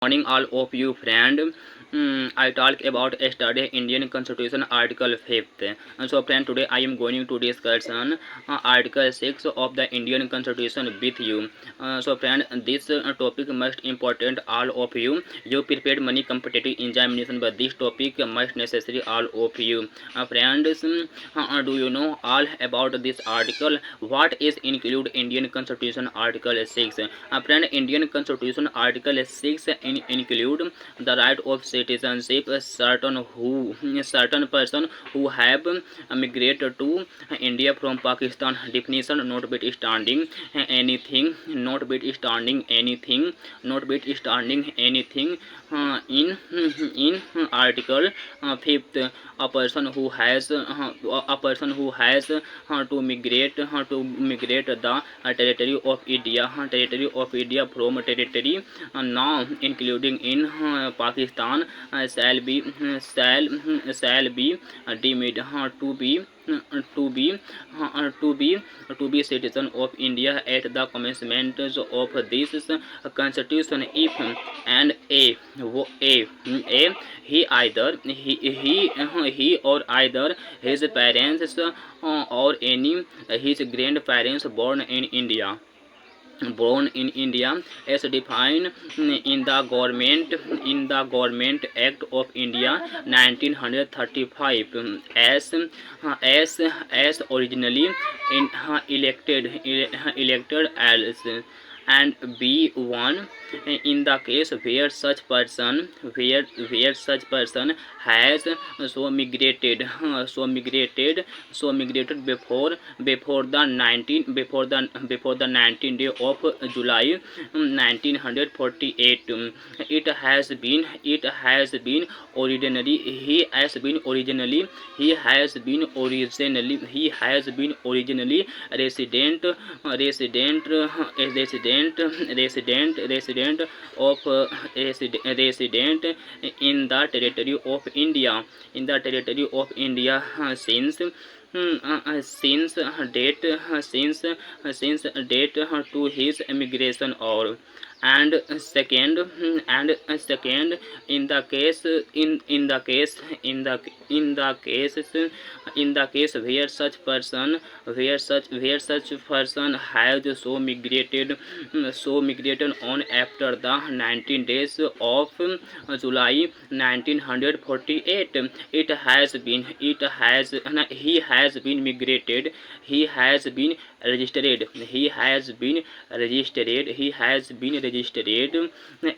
Morning all of you friend. I talk about study Indian Constitution Article 5th. So friend, today I am going to discuss on Article 6 of the Indian Constitution with you. So friend, this topic must important all of you. You prepared many competitive examination, but this topic must necessary all of you. Friends, do you know all about this article? What is include Indian Constitution Article 6? Friend, Indian Constitution Article 6 include the right of citizenship. Certain person who have migrated to India from Pakistan. Definition: notwithstanding anything, notwithstanding anything, notwithstanding anything in Article 5th, a person who has to migrate the territory of India from territory now including in Pakistan shall be deemed to be to be to be citizen of India at the commencement of this constitution if and he or either his parents or any his grandparents born in India as defined in the Government Act of India 1935 as originally elected as and B1 in the case where such person has so migrated before the 19th day of July 1948. It has been originally he has been originally resident of resident in the territory of India since date to his immigration or and second in the case where such person has so migrated on after the 19 days of July 1948. He has been migrated. He has been registered